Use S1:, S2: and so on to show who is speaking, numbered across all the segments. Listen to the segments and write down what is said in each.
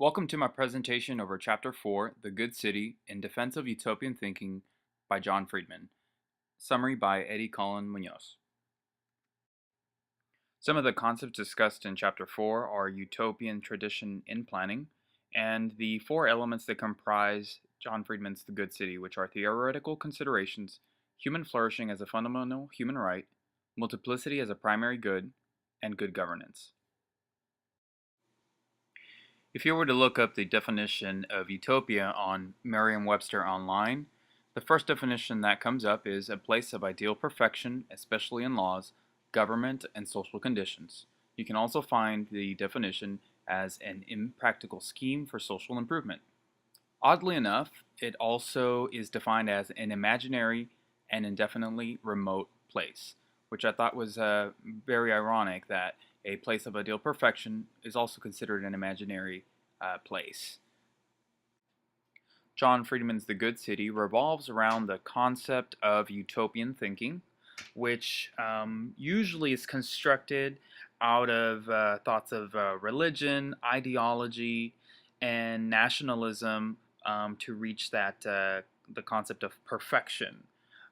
S1: Welcome to my presentation over Chapter 4, The Good City, in Defense of Utopian Thinking by John Friedman. Summary by Eddie Colin Munoz. Some of the concepts discussed in Chapter 4 are utopian tradition in planning, and the four elements that comprise John Friedman's The Good City, which are theoretical considerations, human flourishing as a fundamental human right, multiplicity as a primary good, and good governance. If you were to look up the definition of utopia on Merriam-Webster online, the first definition that comes up is a place of ideal perfection, especially in laws, government, and social conditions. You can also find the definition as an impractical scheme for social improvement. Oddly enough, it also is defined as an imaginary and indefinitely remote place, which I thought was very ironic that a place of ideal perfection is also considered an imaginary place. John Friedman's The Good City revolves around the concept of utopian thinking, which usually is constructed out of thoughts of religion, ideology, and nationalism to reach that the concept of perfection.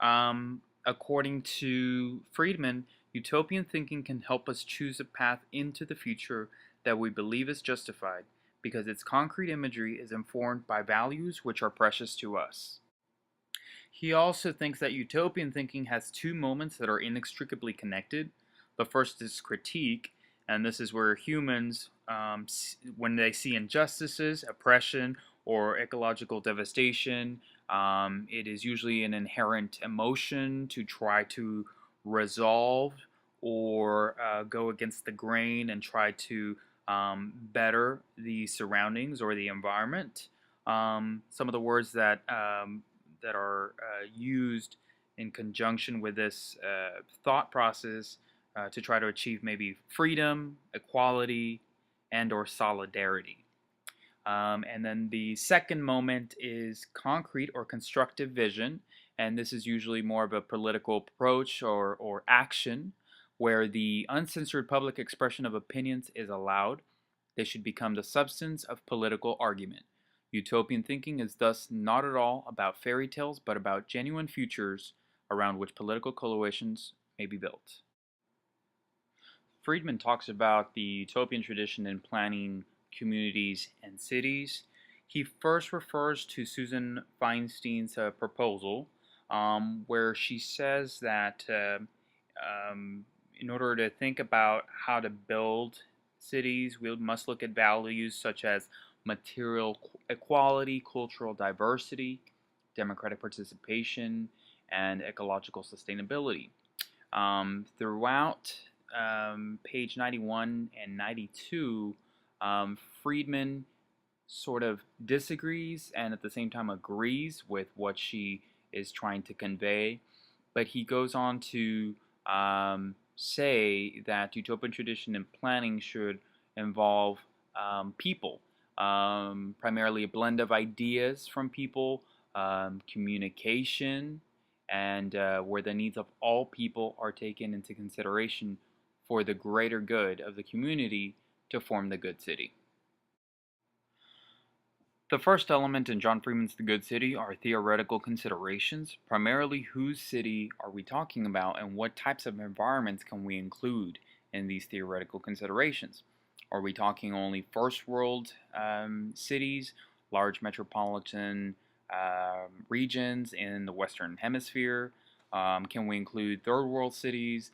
S1: According to Friedman, utopian thinking can help us choose a path into the future that we believe is justified because its concrete imagery is informed by values which are precious to us. He also thinks that utopian thinking has two moments that are inextricably connected. The first is critique, and this is where humans, when they see injustices, oppression, or ecological devastation, it is usually an inherent emotion to try to resolve or go against the grain and try to better the surroundings or the environment. Some of the words that that are used in conjunction with this thought process to try to achieve maybe freedom, equality, and or solidarity. And then the second moment is concrete or constructive vision, and this is usually more of a political approach or action where the uncensored public expression of opinions is allowed. They should become the substance of political argument. Utopian thinking is thus not at all about fairy tales, but about genuine futures around which political coalitions may be built. Friedman talks about the utopian tradition in planning communities and cities. He first refers to Susan Feinstein's proposal, where she says that in order to think about how to build cities, we must look at values such as material equality, cultural diversity, democratic participation, and ecological sustainability. Throughout page 91 and 92, Friedman sort of disagrees and at the same time agrees with what she is trying to convey, but he goes on to say that utopian tradition in planning should involve people, primarily a blend of ideas from people, communication, and where the needs of all people are taken into consideration for the greater good of the community to form the good city. The first element in John Friedman's The Good City are theoretical considerations, primarily whose city are we talking about and what types of environments can we include in these theoretical considerations. Are we talking only first world cities, large metropolitan regions in the Western Hemisphere? Can we include third world cities,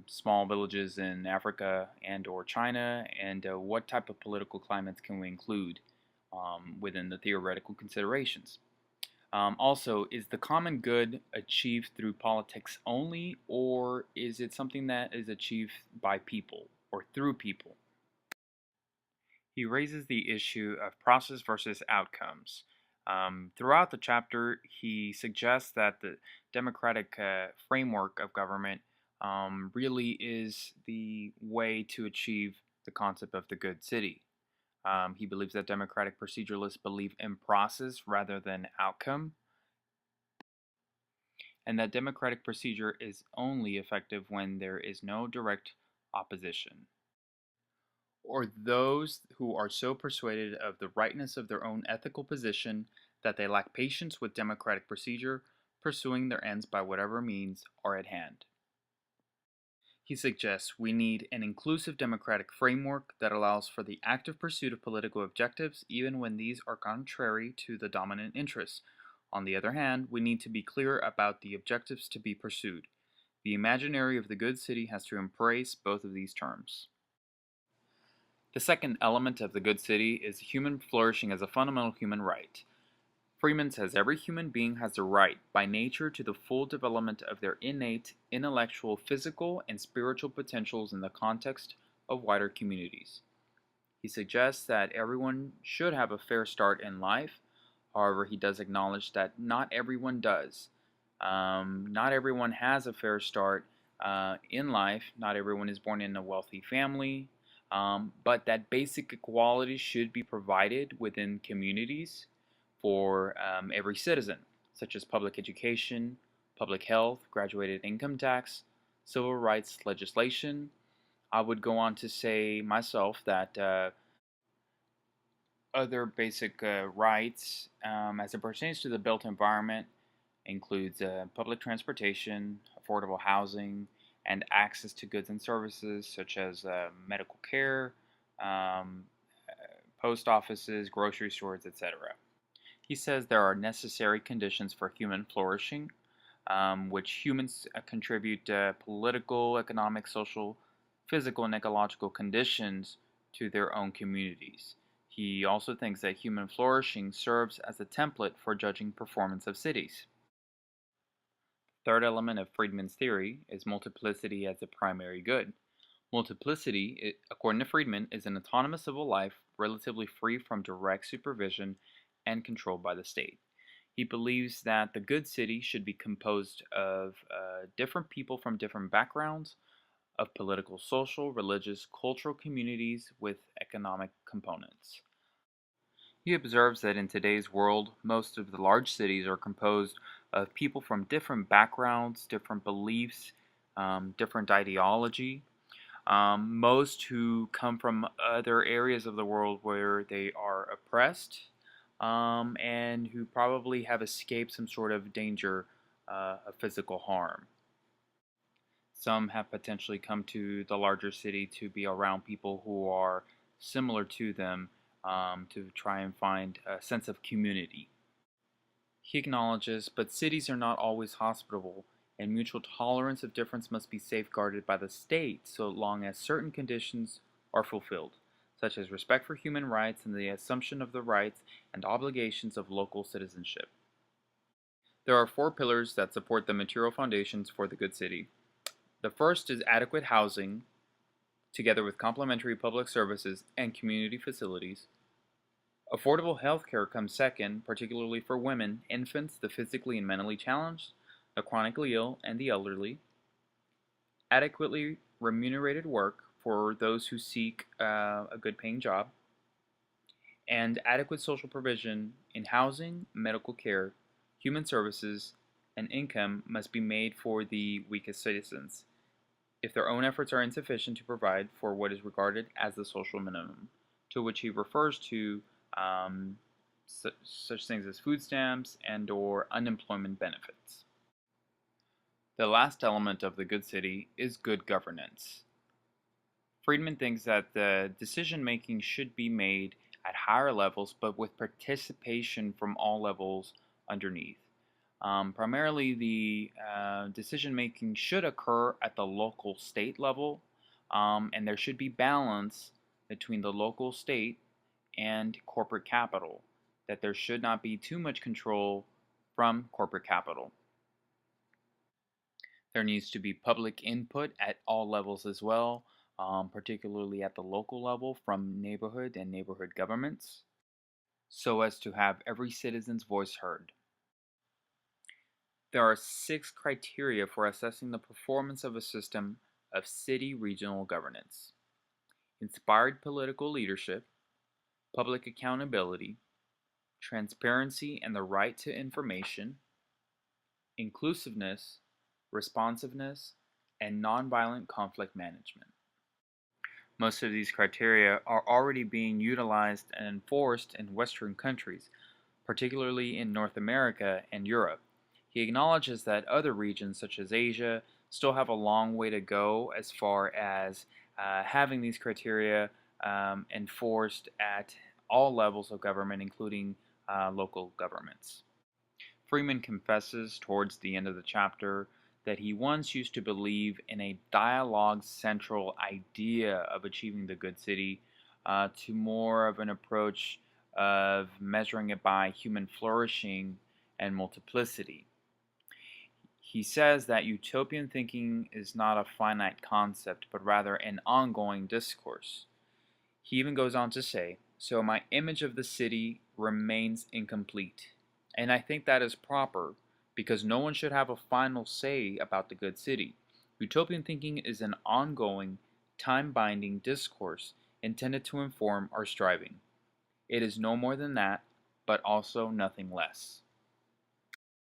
S1: small villages in Africa and or China? And what type of political climates can we include within the theoretical considerations? Also, is the common good achieved through politics only, or is it something that is achieved by people or through people? He raises the issue of process versus outcomes. Throughout the chapter, he suggests that the democratic framework of government really is the way to achieve the concept of the good city. He believes that democratic proceduralists believe in process rather than outcome, and that democratic procedure is only effective when there is no direct opposition. or those who are so persuaded of the rightness of their own ethical position that they lack patience with democratic procedure, pursuing their ends by whatever means are at hand. He suggests we need an inclusive democratic framework that allows for the active pursuit of political objectives even when these are contrary to the dominant interests. On the other hand, we need to be clear about the objectives to be pursued. The imaginary of the good city has to embrace both of these terms. The second element of the good city is human flourishing as a fundamental human right. Freeman says every human being has the right, by nature, to the full development of their innate intellectual, physical, and spiritual potentials in the context of wider communities. He suggests that everyone should have a fair start in life. However, he does acknowledge that not everyone does. Not everyone has a fair start in life. Not everyone is born in a wealthy family. But that basic equality should be provided within communities for every citizen, such as public education, public health, graduated income tax, civil rights legislation. I would go on to say myself that other basic rights as it pertains to the built environment includes public transportation, affordable housing, and access to goods and services such as medical care, um, post offices, grocery stores, etc. He says there are necessary conditions for human flourishing, which humans contribute political, economic, social, physical, and ecological conditions to their own communities. He also thinks that human flourishing serves as a template for judging performance of cities. Third element of Friedman's theory is multiplicity as a primary good. Multiplicity, according to Friedman, is an autonomous civil life relatively free from direct supervision and controlled by the state. He believes that the good city should be composed of different people from different backgrounds, of political, social, religious, cultural communities with economic components. He observes that in today's world, most of the large cities are composed of people from different backgrounds, different beliefs, different ideology, most who come from other areas of the world where they are oppressed, and who probably have escaped some sort of danger of physical harm. Some have potentially come to the larger city to be around people who are similar to them, to try and find a sense of community. He acknowledges, but cities are not always hospitable, and mutual tolerance of difference must be safeguarded by the state so long as certain conditions are fulfilled, such as respect for human rights and the assumption of the rights and obligations of local citizenship. There are four pillars that support the material foundations for the good city. The first is adequate housing, together with complementary public services and community facilities. Affordable health care comes second, particularly for women, infants, the physically and mentally challenged, the chronically ill, and the elderly. Adequately remunerated work for those who seek a good paying job. And adequate social provision in housing, medical care, human services, and income must be made for the weakest citizens, if their own efforts are insufficient to provide for what is regarded as the social minimum, to which he refers to such things as food stamps and or unemployment benefits. The last element of the good city is good governance. Friedman thinks that the decision making should be made at higher levels, but with participation from all levels underneath. Primarily, the decision making should occur at the local state level, and there should be balance between the local state and corporate capital, that there should not be too much control from corporate capital. There needs to be public input at all levels as well, particularly at the local level from neighborhood and neighborhood governments, so as to have every citizen's voice heard. There are 6 criteria for assessing the performance of a system of city regional governance: inspired political leadership, public accountability, transparency and the right to information, inclusiveness, responsiveness, and nonviolent conflict management. Most of these criteria are already being utilized and enforced in Western countries, particularly in North America and Europe. He acknowledges that other regions, such as Asia, still have a long way to go as far as having these criteria enforced at all levels of government, including local governments. Freeman confesses towards the end of the chapter that he once used to believe in a dialogue central idea of achieving the good city to more of an approach of measuring it by human flourishing and multiplicity. He says that utopian thinking is not a finite concept, but rather an ongoing discourse. He even goes on to say, "So my image of the city remains incomplete." And I think that is proper, because no one should have a final say about the good city. Utopian thinking is an ongoing, time-binding discourse intended to inform our striving. It is no more than that, but also nothing less.